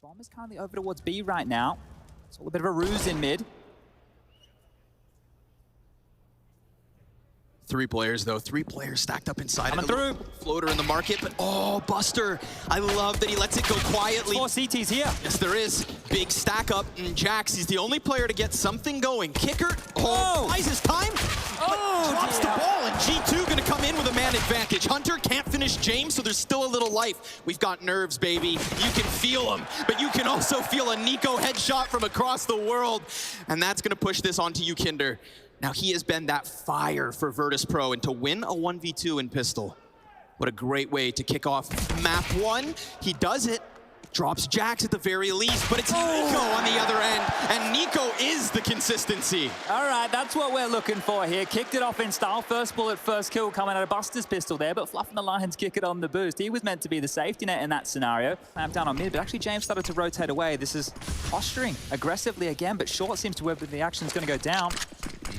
Bomb is currently over towards B right now. It's all a bit of a ruse in mid. 3 players though, 3 players stacked up inside. Coming through. Floater in the market, but oh, Buster. I love that he lets it go quietly. 4 CTs here. Yes, there is. Big stack up, and Jax, he's the only player to get something going. Kicker, buys his time, but drops the ball, and G2 gonna come in with a man advantage. Hunter can't finish James, so there's still a little life. We've got nerves, baby. You can feel them, but you can also feel a niko headshot from across the world, and that's gonna push this onto you, Kinder. Now, he has been that fire for Virtus.pro, and to win a 1v2 in pistol, what a great way to kick off map 1. He does it, drops Jax at the very least, but it's niko on the other end, and niko is the consistency. All right, that's what we're looking for here. Kicked it off in style. First bullet, first kill coming out of Buster's pistol there, but Fluff and the Lions kick it on the boost. He was meant to be the safety net in that scenario. Clamped down on mid, but actually James started to rotate away. This is posturing aggressively again, but Short seems to where the action's going to go down.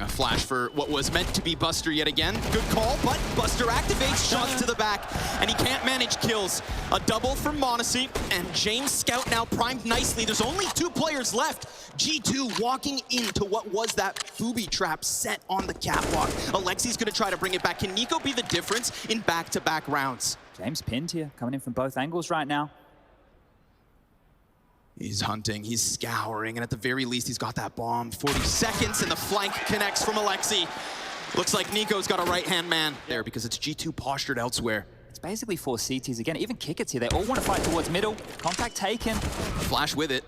A flash for what was meant to be Buster yet again. Good call, but Buster activates, shots to the back, and he can't manage kills. A double from m0NESY, and James Scout now primed nicely. There's only 2 players left. G2 walking into what was that booby trap set on the catwalk. Alexi's gonna try to bring it back. Can niko be the difference in back-to-back rounds? James pinned here, coming in from both angles right now. He's hunting, he's scouring, and at the very least, he's got that bomb. 40 seconds, and the flank connects from Alexi. Looks like niko's got a right-hand man there because it's G2 postured elsewhere. It's basically 4 CTs again. Even Kicker's here. They all want to fight towards middle. Contact taken. Flash with it.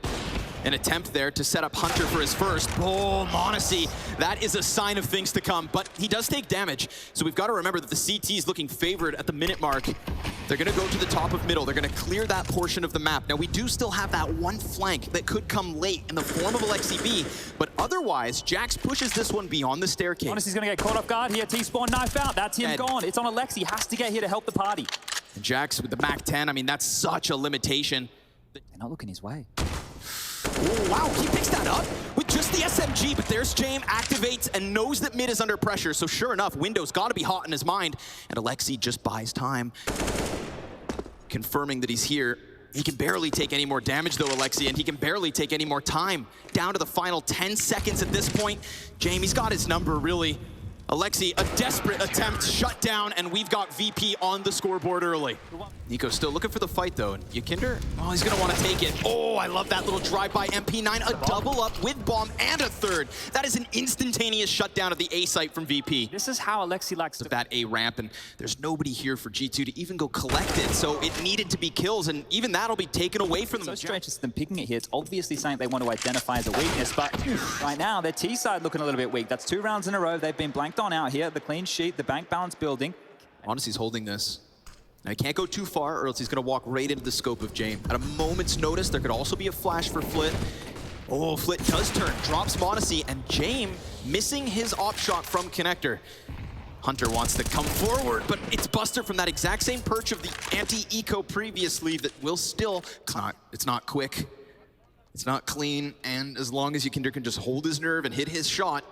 An attempt there to set up Hunter for his first. Oh, m0NESY. That is a sign of things to come, but he does take damage. So we've got to remember that the CT is looking favored at the minute mark. They're going to go to the top of middle. They're going to clear that portion of the map. Now, we do still have that one flank that could come late in the form of Alexi B, but otherwise, Jax pushes this one beyond the staircase. m0NESY's going to get caught off guard here. T-spawn knife out. That's him gone. It's on Alexi. Has to get here to help the party. And Jax with the Mac 10, I mean, that's such a limitation. They're not looking his way. Oh, wow, he picks that up with just the SMG, but there's James, activates and knows that mid is under pressure, so sure enough, Window's got to be hot in his mind, and Alexi just buys time, confirming that he's here. He can barely take any more damage, though, Alexi, and he can barely take any more time. Down to the final 10 seconds at this point. Jamie's got his number, really. Alexi, a desperate attempt, shut down, and we've got VP on the scoreboard early. niko's still looking for the fight, though. Kinder, oh, he's gonna want to take it. Oh, I love that little drive-by MP9, a double up with bomb and a third. That is an instantaneous shutdown of the A site from VP. This is how Alexi likes to... That A ramp, and there's nobody here for G2 to even go collect it, so it needed to be kills, and even that'll be taken away from them. So strange it's them picking it here. It's obviously something they want to identify as a weakness, but right now, their T side looking a little bit weak. That's 2 rounds in a row. They've been blanked on out here. The clean sheet, the bank balance building. m0NESY's holding this. Now, he can't go too far, or else he's going to walk right into the scope of James. At a moment's notice, there could also be a flash for Flit. Oh, Flit does turn, drops m0NESY, and James missing his op shot from connector. Hunter wants to come forward, but it's Buster from that exact same perch of the anti-eco previously that will still... It's not quick. It's not clean, and as long as Kinder can just hold his nerve and hit his shot,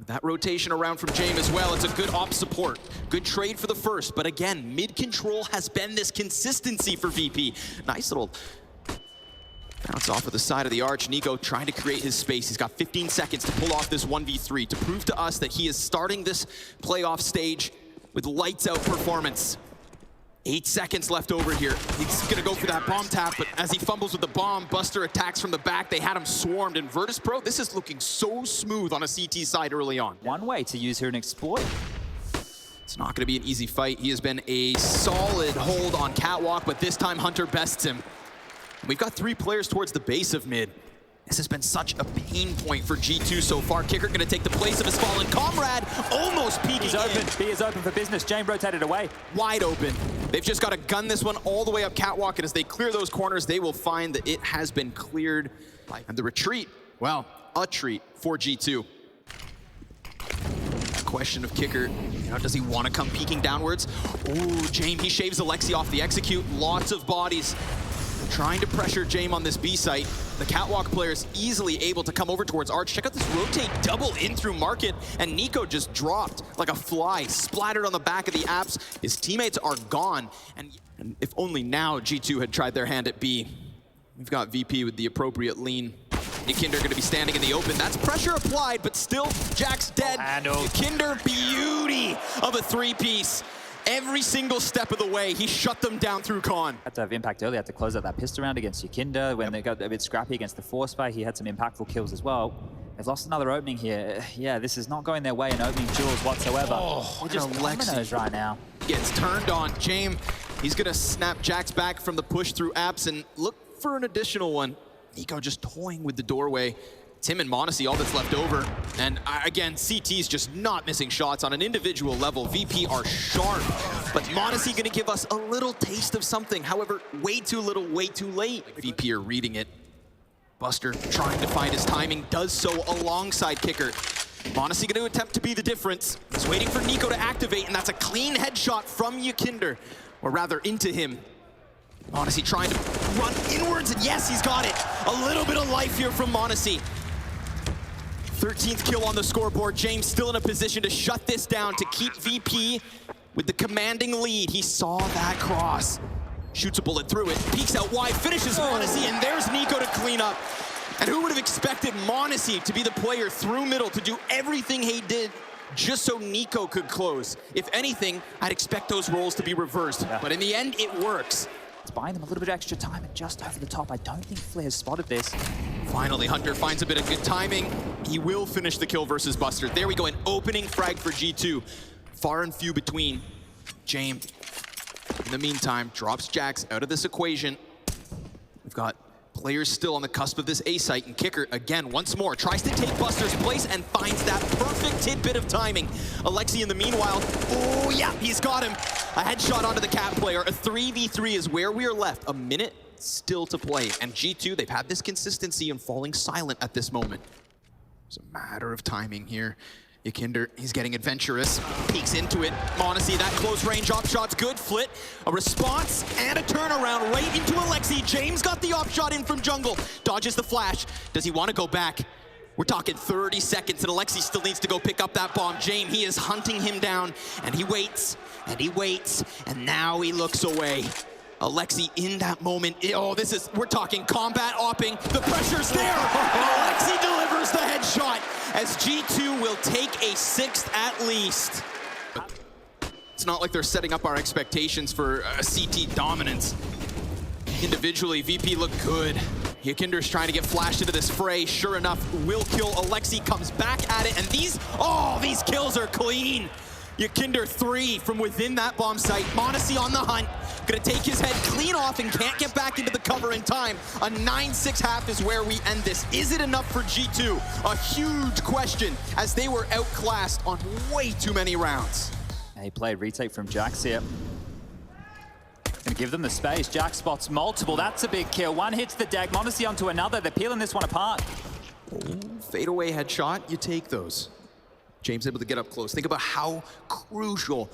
that rotation around from James as well, it's a good op support. Good trade for the first, but again, mid control has been this consistency for VP. Nice little bounce off of the side of the arch. niko trying to create his space. He's got 15 seconds to pull off this 1v3 to prove to us that he is starting this playoff stage with lights out performance. 8 seconds left over here. He's gonna go for that bomb tap, but as he fumbles with the bomb, Buster attacks from the back. They had him swarmed, and Virtus.pro, this is looking so smooth on a CT side early on. One way to use here and exploit. It's not gonna be an easy fight. He has been a solid hold on catwalk, but this time Hunter bests him. We've got 3 players towards the base of mid. This has been such a pain point for G2 so far. Kicker gonna take the place of his fallen comrade, almost peeking He's open. B is open for business. James rotated away. Wide open. They've just got to gun this one all the way up catwalk, and as they clear those corners, they will find that it has been cleared. And the retreat, well, a treat for G2. Question of Kicker, does he want to come peeking downwards? Ooh, James, he shaves Alexi off the execute. Lots of bodies. Trying to pressure James on this B site. The catwalk player is easily able to come over towards Arch. Check out this rotate double in through market, and niko just dropped like a fly, splattered on the back of the apps. His teammates are gone, and if only now G2 had tried their hand at B. We've got VP with the appropriate lean. Nikinder going to be standing in the open. That's pressure applied, but still Jack's dead. Nikinder, beauty of a three-piece. Every single step of the way, he shut them down through Con. Had to have impact early, had to close out that pistol round against Yakinda. When they got a bit scrappy against the Force Fire, he had some impactful kills as well. They've lost another opening here. Yeah, this is not going their way in opening duels whatsoever. Oh, they're just dominoes right now. Gets turned on. James, he's going to snap Jax back from the push through Apps and look for an additional one. niko just toying with the doorway. It's him and m0NESY, all that's left over. And again, CT's just not missing shots on an individual level. VP are sharp, but m0NESY gonna give us a little taste of something. However, way too little, way too late. VP are reading it. Buster trying to find his timing, does so alongside Kicker. m0NESY gonna attempt to be the difference. He's waiting for niko to activate, and that's a clean headshot from Yakinda, or rather into him. m0NESY trying to run inwards, and yes, he's got it. A little bit of life here from m0NESY. 13th kill on the scoreboard. James still in a position to shut this down, to keep VP with the commanding lead. He saw that cross. Shoots a bullet through it, peeks out wide, finishes m0NESY, and there's niko to clean up. And who would have expected m0NESY to be the player through middle, to do everything he did just so niko could close? If anything, I'd expect those roles to be reversed. Yeah. But in the end, it works. It's buying them a little bit of extra time and just over the top. I don't think Flair's spotted this. Finally, Hunter finds a bit of good timing. He will finish the kill versus Buster. There we go, an opening frag for G2. Far and few between. James, in the meantime, drops Jax out of this equation. We've got players still on the cusp of this A site, and Kicker, again, once more, tries to take Buster's place and finds that perfect tidbit of timing. Alexi, in the meanwhile, oh yeah, he's got him. A headshot onto the Cat player. A 3v3 is where we are left. A minute still to play. And G2, they've had this consistency in falling silent at this moment. It's a matter of timing here. Yakinda, he's getting adventurous, peeks into it. m0NESY, that close range op shot's good. Flit, a response and a turnaround right into Alexi. James got the op shot in from jungle, dodges the flash. Does he want to go back? We're talking 30 seconds, and Alexi still needs to go pick up that bomb. James, he is hunting him down, and he waits, and he waits, and now he looks away. Alexi in that moment, oh, we're talking combat opping. The pressure's there, and Alexi delivers the headshot as G2 will take a 6th at least. It's not like they're setting up our expectations for CT dominance. Individually, VP looked good. Yakinder's trying to get flashed into this fray. Sure enough, will kill. Alexi comes back at it, and these kills are clean. Yakinda 3 from within that bomb site. m0NESY on the hunt. Gonna take his head clean off and can't get back into the cover in time. A 9-6 half is where we end this. Is it enough for G2? A huge question, as they were outclassed on way too many rounds. He played retake from Jax here. Gonna give them the space. Jax spots multiple. That's a big kill. One hits the deck. m0NESY onto another. They're peeling this one apart. Fadeaway headshot, you take those. James able to get up close. Think about how crucial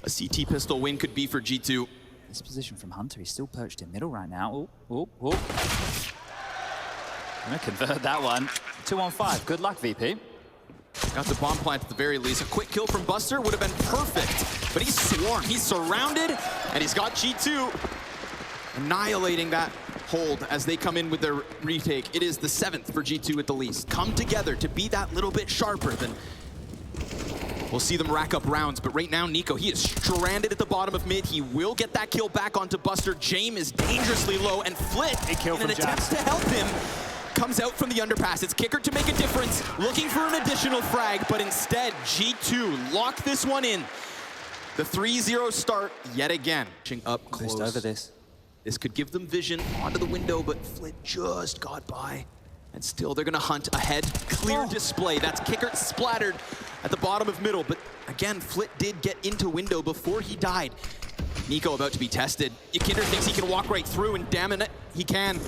a CT pistol win could be for G2. This position from Hunter, he's still perched in middle right now. I'm gonna convert that one. 2-on-5, good luck, VP. Got the bomb plant at the very least. A quick kill from Buster would have been perfect, but he's swarmed, he's surrounded, and he's got G2 annihilating that hold as they come in with their retake. It is the 7th for G2 at the least. Come together to be that little bit sharper than... We'll see them rack up rounds, but right now, niko, he is stranded at the bottom of mid. He will get that kill back onto Buster. James is dangerously low, and Flit, in an attempt to help him, comes out from the underpass. It's Kicker to make a difference, looking for an additional frag, but instead, G2 lock this one in. The 3-0 start yet again. Up close. Over this. This could give them vision onto the window, but Flit just got by. And still, they're gonna hunt ahead. Clear display. That's Kicker splattered at the bottom of middle. But again, Flit did get into window before he died. niko about to be tested. Yakinda thinks he can walk right through, and damn it, he can.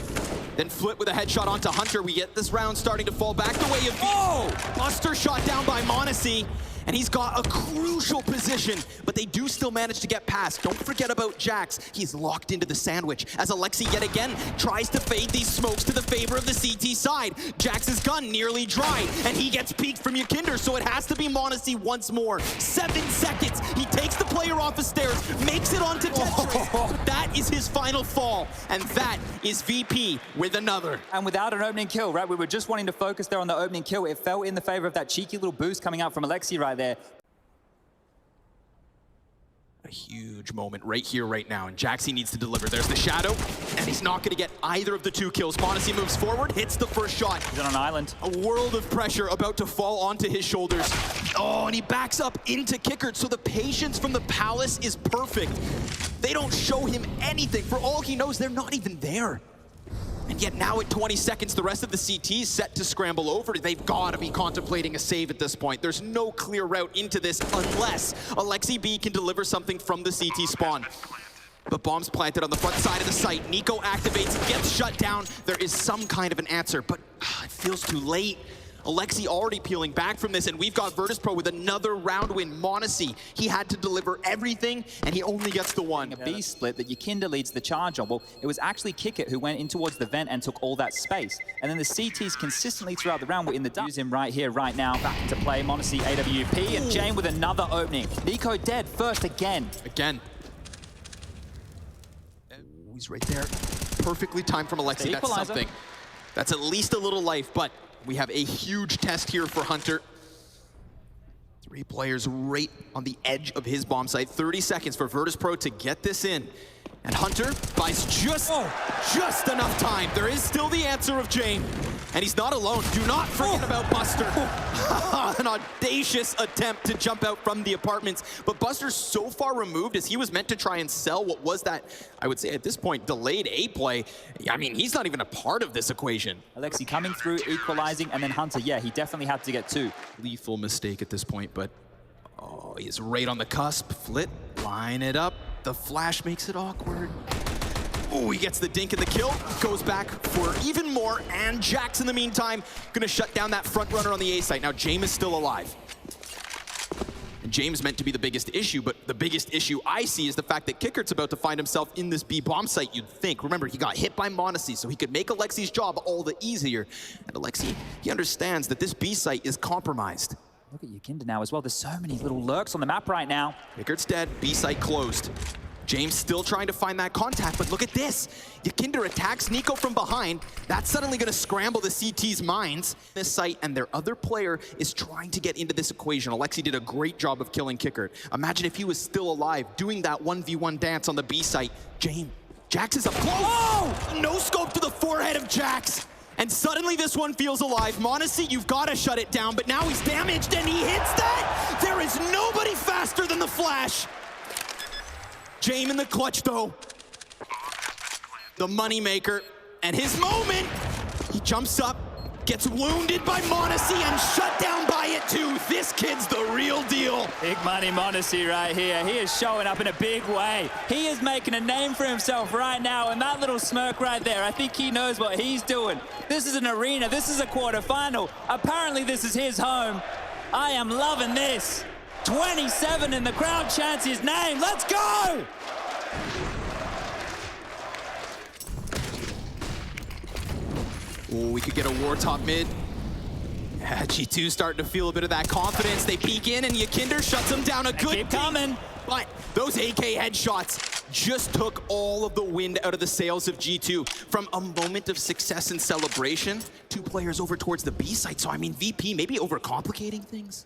Then Flit with a headshot onto Hunter. We get this round starting to fall back the way of Buster shot down by m0NESY. and he's got a crucial position, but they do still manage to get past. Don't forget about Jax. He's locked into the sandwich as Alexi yet again tries to fade these smokes to the favor of the CT side. Jax's gun nearly dry, and he gets peeked from Ykinder, so it has to be m0NESY once more. 7 seconds. He takes the player off the stairs, makes it onto Tetris. That is his final fall, and that is VP with another. And without an opening kill, right? We were just wanting to focus there on the opening kill. It fell in the favor of that cheeky little boost coming out from Alexi right there. A huge moment right here, right now, and Jaxi needs to deliver. There's the shadow, and he's not gonna get either of the 2 kills. m0NESY moves forward, hits the first shot. He's on an island. A world of pressure about to fall onto his shoulders. Oh, and he backs up into Kickert, so the patience from the Palace is perfect. They don't show him anything. For all he knows, they're not even there. And yet now at 20 seconds, the rest of the CT is set to scramble over. They've got to be contemplating a save at this point. There's no clear route into this unless Alexi B can deliver something from the CT spawn. But bombs planted on the front side of the site. niko activates, gets shut down. There is some kind of an answer, but it feels too late. Alexi already peeling back from this, and we've got Virtus.pro with another round win. m0NESY, he had to deliver everything, and he only gets the one. A B split that Ykinder leads the charge on. Well, it was actually Kickert who went in towards the vent and took all that space. And then the CTs consistently throughout the round were in the dark. Use him right here, right now. Back into play. m0NESY, AWP, and Jane with another opening. niko dead first again. He's right there. Perfectly timed from Alexi. That's something. That's at least a little life, but we have a huge test here for Hunter. 3 players right on the edge of his bomb site. 30 seconds for Virtus.pro to get this in. And Hunter buys just enough time. There is still the answer of Jane. And he's not alone. Do not forget about Buster. An audacious attempt to jump out from the apartments. But Buster's so far removed as he was meant to try and sell what was that, I would say at this point, delayed A play. I mean, he's not even a part of this equation. Alexi coming through, equalizing, and then Hunter, yeah, he definitely had to get 2. Lethal mistake at this point, but oh, he's right on the cusp. Flit, line it up. The flash makes it awkward. Oh, he gets the dink and the kill. Goes back for even more, and Jax in the meantime gonna shut down that front runner on the A site. Now James is still alive. And James meant to be the biggest issue, but the biggest issue I see is the fact that Kickert's about to find himself in this B bomb site, you'd think. Remember, he got hit by m0NESY, so he could make Alexi's job all the easier. And Alexi, he understands that this B site is compromised. Look at Ykinder now as well. There's so many little lurks on the map right now. Kickert's dead, B site closed. James still trying to find that contact, but look at this. Ykinder attacks niko from behind. That's suddenly gonna scramble the CT's minds. This site and their other player is trying to get into this equation. Alexi did a great job of killing Kickert. Imagine if he was still alive doing that 1v1 dance on the B site. Jax is up close. Oh! No scope to the forehead of Jax. And suddenly this one feels alive. m0NESY, you've got to shut it down, but now he's damaged and he hits that! There is nobody faster than the Flash! Jame in the clutch though. The moneymaker, and his moment! He jumps up, gets wounded by m0NESY and shut down by it too. This kid's the real deal. Big money m0NESY right here. He is showing up in a big way. He is making a name for himself right now, and that little smirk right there, I think he knows what he's doing. This is an arena, this is a quarterfinal. Apparently this is his home. I am loving this. 27 and the crowd chants his name. Let's go! Oh, we could get a war top mid. Yeah, G2 starting to feel a bit of that confidence. They peek in and Ykinder shuts them down a good keep coming. But those AK headshots just took all of the wind out of the sails of G2. From a moment of success and celebration, 2 players over towards the B site. So I mean, VP maybe overcomplicating things.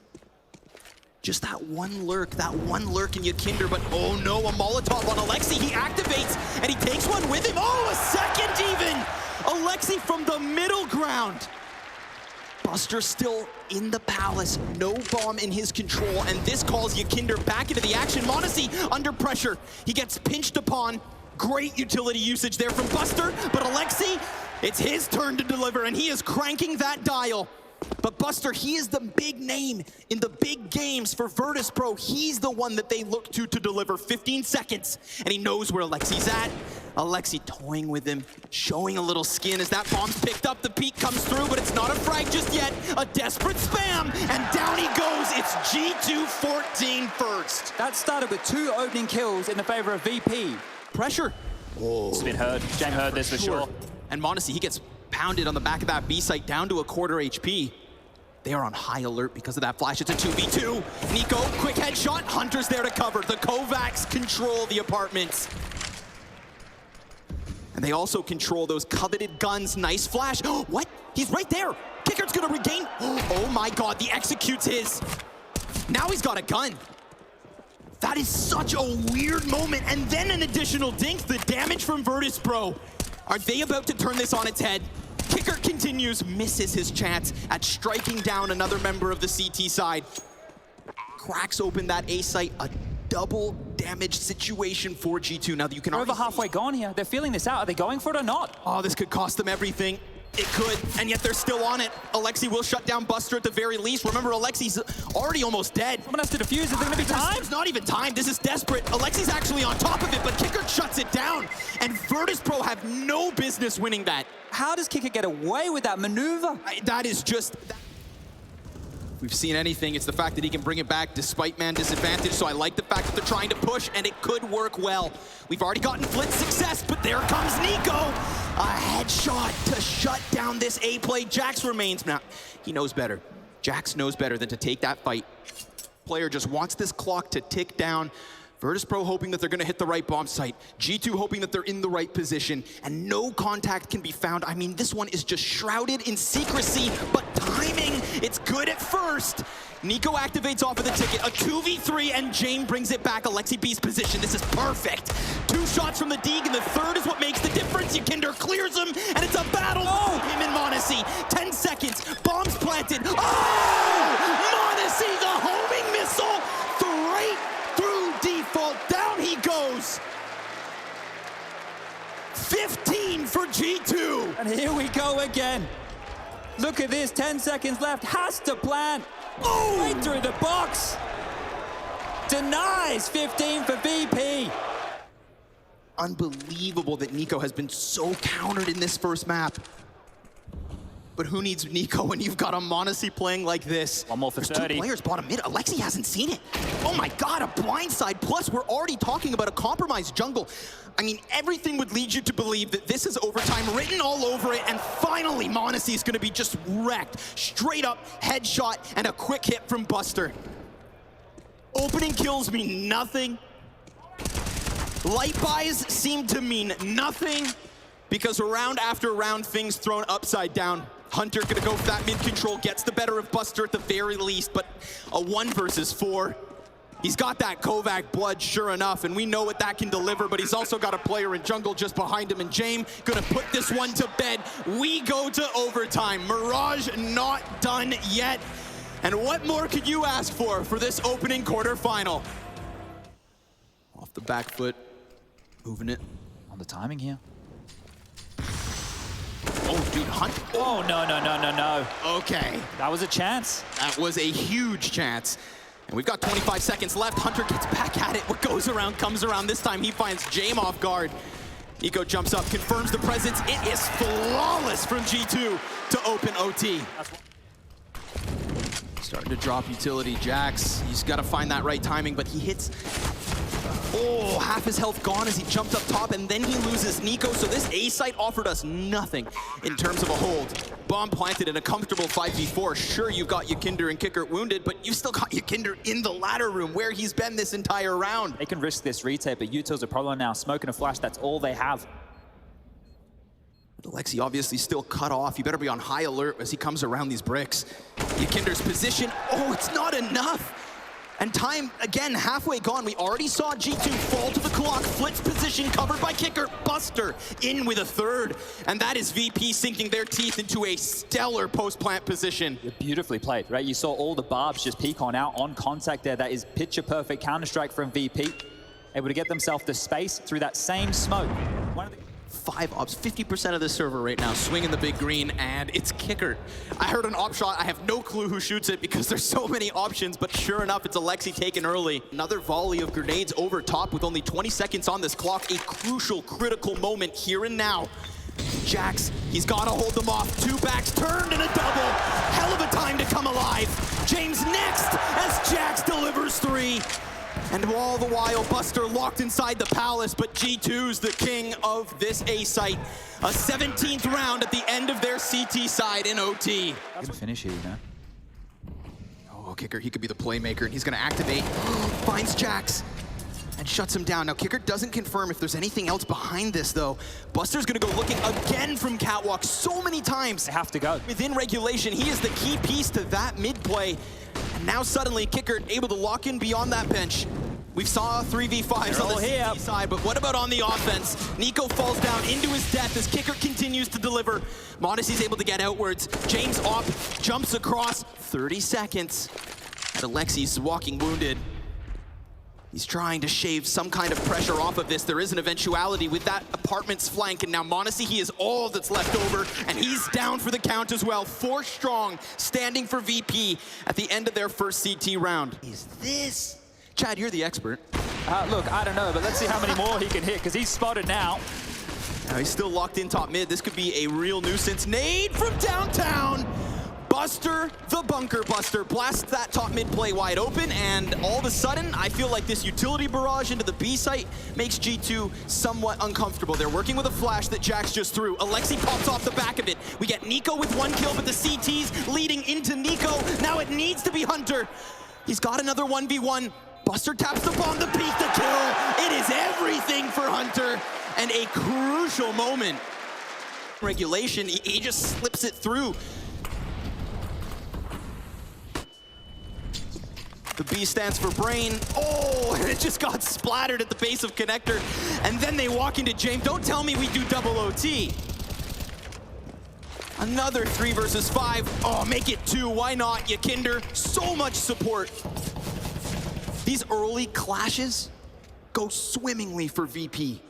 Just that one lurk in Ykinder, but oh no, a Molotov on Alexi. He activates and he takes one with him. Oh, a second even! Alexi from the middle ground. Buster still in the Palace, no bomb in his control, and this calls Ykinder back into the action. m0NESY under pressure. He gets pinched upon. Great utility usage there from Buster, but Alexi, it's his turn to deliver, and he is cranking that dial. But Buster, he is the big name in the big games for Virtus.pro. He's the one that they look to deliver 15 seconds, and he knows where Alexi's at. Alexi toying with him, showing a little skin as that bomb's picked up. The peek comes through, but it's not a frag just yet. A desperate spam, and down he goes. It's G2 14 first. That started with 2 opening kills in the favor of VP. Pressure. Oh, It's been heard. James heard this for sure. And m0NESY, he gets pounded on the back of that B site down to a quarter HP. They are on high alert because of that flash. It's a 2v2. niko, quick headshot. Hunter's there to cover. The Kovacs control the apartments. And they also control those coveted guns. Nice flash. What? He's right there. Kicker's gonna regain. Oh my God, the executes his. Now he's got a gun. That is such a weird moment. And then an additional dink. The damage from Virtus.pro. Are they about to turn this on its head? Kicker continues, misses his chance at striking down another member of the CT side. Cracks open that A site, a double damage situation for G2. Now that you can They're already over halfway gone here. They're feeling this out. Are they going for it or not? Oh, this could cost them everything. It could, and yet they're still on it. Alexi will shut down Buster at the very least. Remember, Alexi's already almost dead. Someone has to defuse. Is there going to be time? There's not even time. This is desperate. Alexi's actually on top of it, but Kicker shuts it down. And Virtus.pro have no business winning that. How does Kicker get away with that maneuver? That is just... If we've seen anything, it's the fact that he can bring it back despite man disadvantage, so I like the fact that they're trying to push, and it could work well. We've already gotten Flint's success, but there comes niko! A headshot to shut down this A play. Jax remains now. He knows better. Jax knows better than to take that fight. Player just wants this clock to tick down. Virtus.pro hoping that they're gonna hit the right bomb site. G2 hoping that they're in the right position, and no contact can be found. I mean, this one is just shrouded in secrecy, but timing, it's good at first. niko activates off of the ticket, a 2v3, and Jame brings it back. Alexi B's position, this is perfect. 2 shots from the Deeg, and the third is what makes the difference. Kinder clears him, and it's a battle. Oh, him and m0NESY, 10 seconds, bombs planted. Oh, m0NESY, the homing missile, right through default, down he goes. 15 for G2. And here we go again. Look at this, 10 seconds left, has to plant. Oh, right through the box. Denies 15 for VP. Unbelievable that niko has been so countered in this first map. But who needs niko when you've got a m0NESY playing like this? One more for There's 30. 2 players bottom mid. Alexi hasn't seen it. Oh my God, a blindside. Plus, we're already talking about a compromised jungle. I mean, everything would lead you to believe that this is overtime written all over it, and finally, m0NESY is gonna be just wrecked. Straight up headshot and a quick hit from Buster. Opening kills mean nothing. Light buys seem to mean nothing, because round after round, things thrown upside down. Hunter gonna go for that mid control, gets the better of Buster at the very least, but a 1 versus 4. He's got that Kovac blood, sure enough, and we know what that can deliver, but he's also got a player in jungle just behind him, and Jame gonna put this one to bed. We go to overtime. Mirage not done yet. And what more could you ask for this opening quarterfinal? Off the back foot, moving it. On the timing here. Oh, dude, Hunt. Oh, no. Okay. That was a chance. That was a huge chance. And we've got 25 seconds left. Hunter gets back at it. What goes around comes around. This time he finds Jame off guard. niko jumps up, confirms the presence. It is flawless from G2 to open OT. Starting to drop utility. Jax, he's got to find that right timing, but he hits... Oh, half his health gone as he jumped up top, and then he loses niko. So this A site offered us nothing in terms of a hold. Bomb planted in a comfortable 5v4. Sure, you've got Kinder and Kicker wounded, but you've still got Kinder in the ladder room where he's been this entire round. They can risk this retake, but Util's a problem now. Smoke and a flash, that's all they have. Alexi obviously still cut off. You better be on high alert as he comes around these bricks. Kinder's position. Oh, it's not enough. And time, again, halfway gone. We already saw G2 fall to the clock. Flit's position covered by Kicker. Buster in with a third. And that is VP sinking their teeth into a stellar post-plant position. Beautifully played, right? You saw all the barbs just peek on out on contact there. That is picture-perfect Counter-Strike from VP. Able to get themselves the space through that same smoke. 5 ops, 50% of the server right now, swinging the big green, and it's Kicker. I heard an op shot. I have no clue who shoots it because there's so many options, but sure enough, it's Alexi taken early. Another volley of grenades over top with only 20 seconds on this clock. A crucial, critical moment here and now. Jax, he's got to hold them off. 2 backs turned and a double. Hell of a time to come alive. James next as Jax delivers 3. And all the while, Buster locked inside the palace, but G2's the king of this A site. A 17th round at the end of their CT side in OT. Good finish here, you know. Oh, Kicker, he could be the playmaker, and he's gonna activate. Finds Jax and shuts him down. Now, Kicker doesn't confirm if there's anything else behind this, though. Buster's gonna go looking again from Catwalk so many times. They have to go. Within regulation, he is the key piece to that mid play. And now suddenly, Kicker able to lock in beyond that bench. We saw 3v5s on the CT side, but what about on the offense? niko falls down into his death as Kicker continues to deliver. Modessy's able to get outwards. James op jumps across 30 seconds. And Alexi's walking wounded. He's trying to shave some kind of pressure off of this. There is an eventuality with that apartment's flank, and now Modesty, he is all that's left over, and he's down for the count as well. 4 strong, standing for VP at the end of their first CT round. Is this? Chad, you're the expert. Look, I don't know, but let's see how many more he can hit, because he's spotted now. Now he's still locked in top mid. This could be a real nuisance. Nade from downtown. Buster, the bunker buster, blasts that top mid play wide open, and all of a sudden, I feel like this utility barrage into the B site makes G2 somewhat uncomfortable. They're working with a flash that Jax just threw. Alexi pops off the back of it. We get niko with 1 kill, but the CT's leading into niko. Now it needs to be Hunter. He's got another 1v1. Buster taps the bomb to peek the kill. It is everything for Hunter, and a crucial moment. Regulation, he just slips it through. The B stands for brain. Oh, and it just got splattered at the base of connector. And then they walk into James. Don't tell me we do double OT. Another 3 versus 5. Oh, make it 2. Why not, Yakinder? So much support. These early clashes go swimmingly for VP.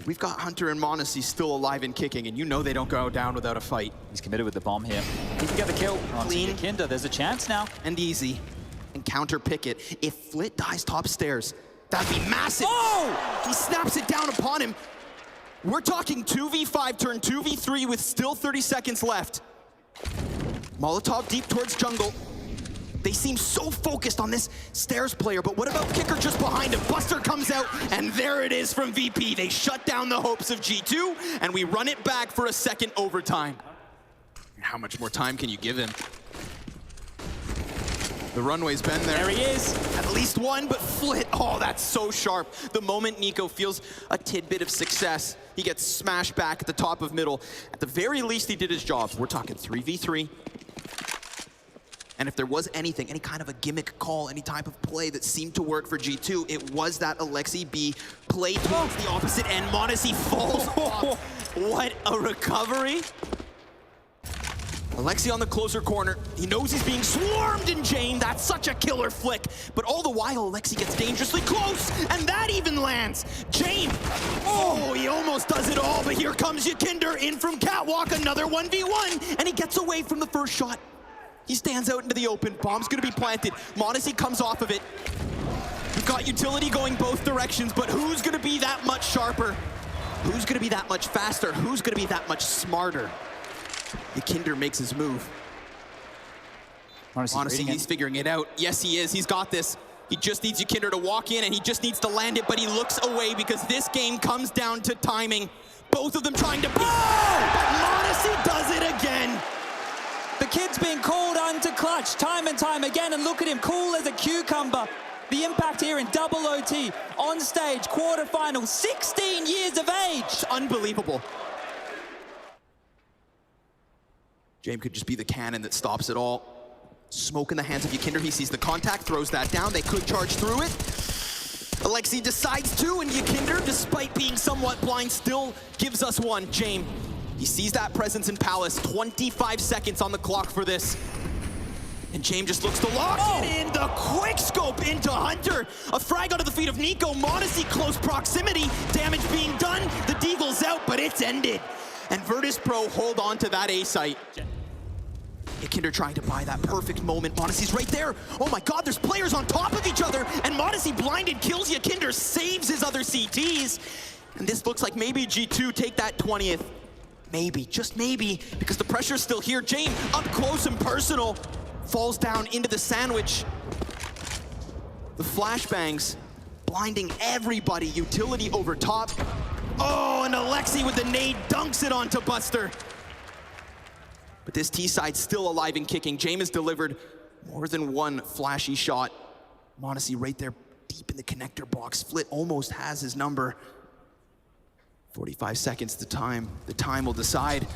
We've got Hunter and Monacy still alive and kicking, and you know they don't go down without a fight. He's committed with the bomb here. He can get the kill. Clean. Yakinder, there's a chance now. And easy. And counter pick it. If Flit dies top stairs, that'd be massive. Oh! He snaps it down upon him. We're talking 2v5 turn 2v3 with still 30 seconds left. Molotov deep towards jungle. They seem so focused on this stairs player, but what about Kicker just behind him? Buster comes out, and there it is from VP. They shut down the hopes of G2, and we run it back for a second overtime. How much more time can you give him? The runway's been there. There he is. At least 1, but Flit, oh, that's so sharp. The moment niko feels a tidbit of success, he gets smashed back at the top of middle. At the very least, he did his job. We're talking 3v3. And if there was anything, any kind of a gimmick call, any type of play that seemed to work for G2, it was that Alexi B play towards the opposite end. Modesty falls off. What a recovery. Alexi on the closer corner. He knows he's being swarmed in Jane. That's such a killer flick. But all the while, Alexi gets dangerously close, and that even lands. Jane, oh, he almost does it all, but here comes Yakinder in from Catwalk, another 1v1, and he gets away from the first shot. He stands out into the open. Bomb's gonna be planted. Modesty comes off of it. We've got utility going both directions, but who's gonna be that much sharper? Who's gonna be that much faster? Who's gonna be that much smarter? Yakinder makes his move. Honestly, he's figuring it out. Yes, he is. He's got this. He just needs Yakinder to walk in, and he just needs to land it, but he looks away because this game comes down to timing. Both of them trying to beat, but Modesty does it again. The kid's being called onto clutch time and time again, and look at him, cool as a cucumber. The impact here in double OT, on stage, quarterfinal, 16 years of age. It's unbelievable. James could just be the cannon that stops it all. Smoke in the hands of Yakinder. He sees the contact, throws that down. They could charge through it. Alexi decides to, and Yakinder, despite being somewhat blind, still gives us 1. James. He sees that presence in Palace. 25 seconds on the clock for this. And James just looks to lock it in. The quick scope into Hunter. A frag onto the feet of niko. Modesty close proximity. Damage being done. The deagle's out, but it's ended. And Virtus.pro hold on to that A site. Kinder trying to buy that perfect moment. Modesty's right there. Oh my God, there's players on top of each other. And Modesty blinded kills Kinder, saves his other CTs. And this looks like maybe G2 take that 20th. Maybe, just maybe, because the pressure's still here. James up close and personal. Falls down into the sandwich. The flashbangs blinding everybody. Utility over top. Oh, and Alexi with the nade dunks it onto Buster. But this T side still alive and kicking. James has delivered more than one flashy shot. Modesty right there deep in the connector box. Flit almost has his number. 45 seconds the time. The time will decide.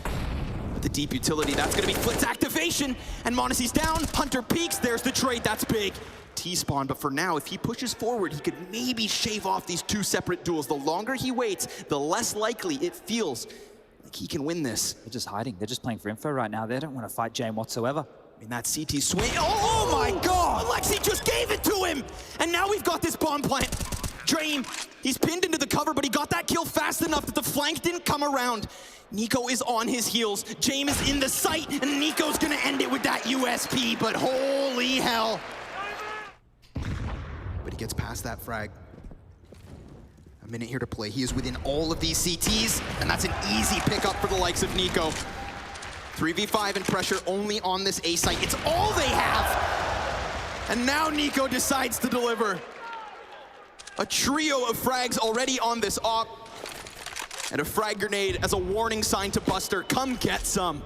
But the deep utility, that's gonna be Flit's activation. And Modesty's down, Hunter peeks, there's the trade, that's big. T-spawn, but for now, if he pushes forward, he could maybe shave off these two separate duels. The longer he waits, the less likely it feels like he can win this. They're just hiding. They're just playing for info right now. They don't want to fight James whatsoever. I mean, that CT swing. Oh my God! Alexi just gave it to him! And now we've got this bomb plant. James, he's pinned into the cover, but he got that kill fast enough that the flank didn't come around. niko is on his heels. James is in the sight, and niko's gonna end it with that USP, but holy hell. But he gets past that frag. A minute here to play. He is within all of these CTs, and that's an easy pickup for the likes of niko. 3v5 and pressure only on this A site. It's all they have. And now niko decides to deliver. A trio of frags already on this op. And a frag grenade as a warning sign to Buster. Come get some.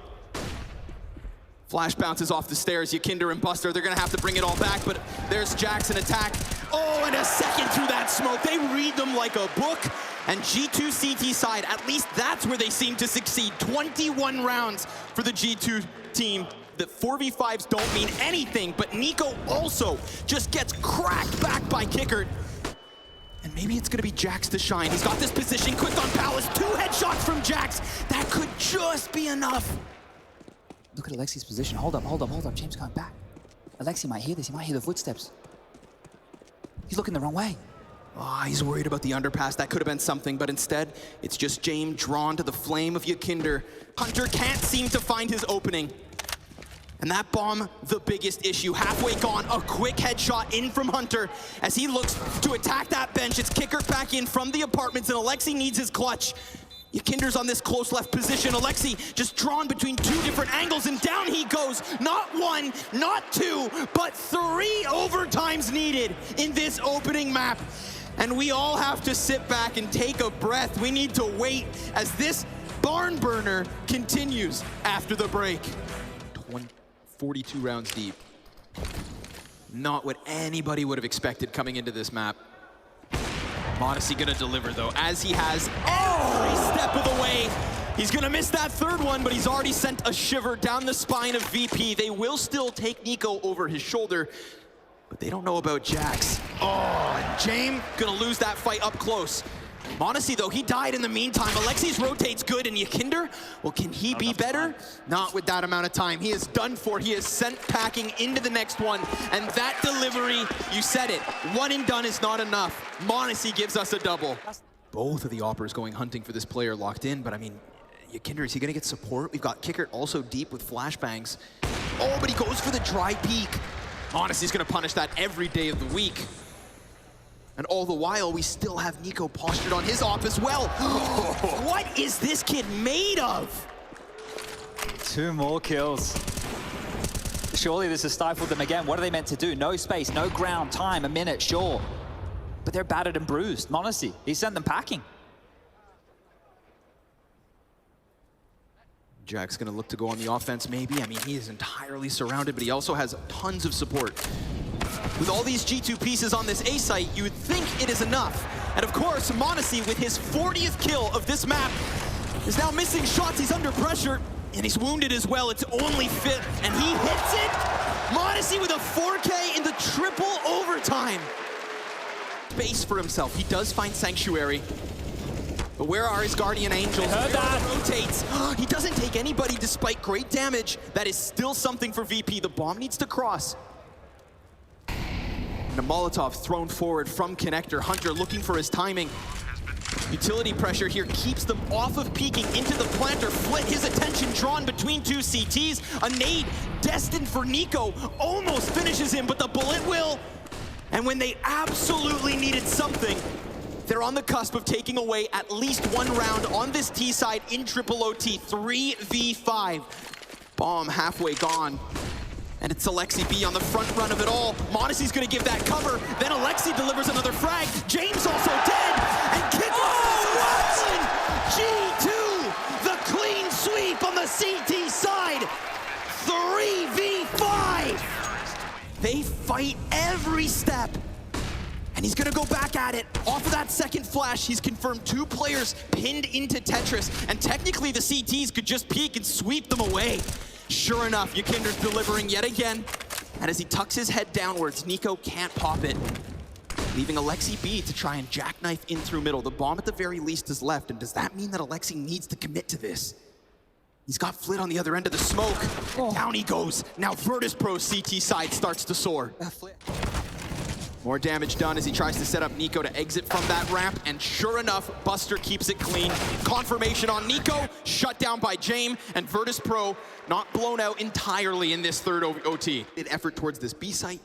Flash bounces off the stairs. Kinder and Buster, they're gonna have to bring it all back, but there's Jackson attack. Oh, and a second through that smoke. They read them like a book. And G2 CT side, at least that's where they seem to succeed. 21 rounds for the G2 team. The 4v5s don't mean anything, but niko also just gets cracked back by Kickert. And maybe it's gonna be Jax to shine. He's got this position, quick on Palace, 2 headshots from Jax. That could just be enough. Look at Alexi's position. Hold up. James going back. Alexi might hear this. He might hear the footsteps. He's looking the wrong way. Oh, he's worried about the underpass. That could have been something, but instead, it's just James drawn to the flame of Kinder. Hunter can't seem to find his opening. And that bomb, the biggest issue. Halfway gone, a quick headshot in from Hunter. As he looks to attack that bench, it's Kickert back in from the apartments, and Alexi needs his clutch. Kinder's on this close left position. Alexi just drawn between 2 different angles, and down he goes. Not 1, not 2, but 3 overtimes needed in this opening map. And we all have to sit back and take a breath. We need to wait as this barn burner continues after the break. 42 rounds deep. Not what anybody would have expected coming into this map. Modesty gonna deliver though, as he has every step of the way. He's gonna miss that 3rd one, but he's already sent a shiver down the spine of VP. They will still take niko over his shoulder, but they don't know about Jax. Oh, and James gonna lose that fight up close. Modesty though, he died in the meantime. Alexi's rotates good, and Kinder, well, can he be better? Not with that amount of time. He is done for. He is sent packing into the next one, and that delivery, you said it, 1 and done is not enough. Modesty gives us a double. Both of the operas going hunting for this player locked in, but I mean, Kinder, is he gonna get support? We've got Kickert also deep with flashbangs. Oh, but he goes for the dry peek. Modesty's gonna punish that every day of the week. And all the while, we still have niko postured on his op as well. What is this kid made of? 2 more kills. Surely this has stifled them again. What are they meant to do? No space, no ground, time, a minute, sure. But they're battered and bruised. Modesty, he sent them packing. Jack's gonna look to go on the offense maybe. I mean, he is entirely surrounded, but he also has tons of support. With all these G2 pieces on this A site, you would think it is enough. And of course, Modesty, with his 40th kill of this map, is now missing shots. He's under pressure, and he's wounded as well. It's only fit, and he hits it. Modesty with a 4K in the triple overtime. Space for himself. He does find Sanctuary. But where are his Guardian Angels? Heard that. Rotates. He doesn't take anybody despite great damage. That is still something for VP. The bomb needs to cross. And a Molotov thrown forward from Connector. Hunter looking for his timing. Utility pressure here keeps them off of peeking into the planter. Flit, his attention drawn between two CTs. A nade destined for niko almost finishes him, but the bullet will. And when they absolutely needed something, they're on the cusp of taking away at least one round on this T side in triple OT. 3v5. Bomb halfway gone. And it's Alexi B on the front run of it all. m0NESY's gonna give that cover. Then Alexi delivers another frag. James also dead. And kick G2, the clean sweep on the CT side. 3v5. They fight every step. And he's gonna go back at it. Off of that second flash, he's confirmed 2 players pinned into Tetris. And technically the CTs could just peek and sweep them away. Sure enough, Yakinder's delivering yet again. And as he tucks his head downwards, niko can't pop it, leaving Alexi B to try and jackknife in through middle. The bomb at the very least is left, and does that mean that Alexi needs to commit to this? He's got Flit on the other end of the smoke. Down he goes. Now Virtus.pro CT side starts to soar. More damage done as he tries to set up niko to exit from that ramp, and sure enough, Buster keeps it clean. Confirmation on niko, shut down by James, and Virtus.pro not blown out entirely in this third OT. An effort towards this B site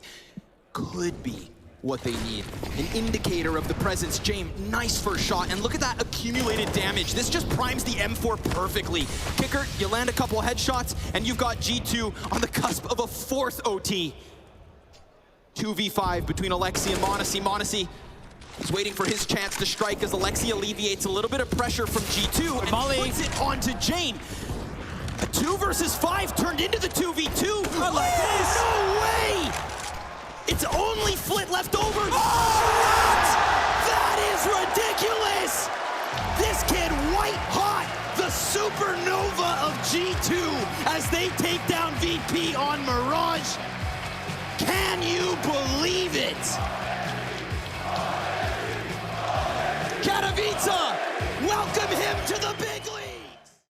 could be what they need. An indicator of the presence. James, nice first shot, and look at that accumulated damage. This just primes the M4 perfectly. Kicker, you land a couple headshots, and you've got G2 on the cusp of a 4th OT. 2v5 between Alexi and m0NESY. m0NESY is waiting for his chance to strike as Alexi alleviates a little bit of pressure from G2 and puts it onto Jane. A 2 versus 5 turned into the 2v2. No way! It's only Flit left over. What? That is ridiculous! This kid white hot, the supernova of G2 as they take down VP on Mirage. Can you believe it?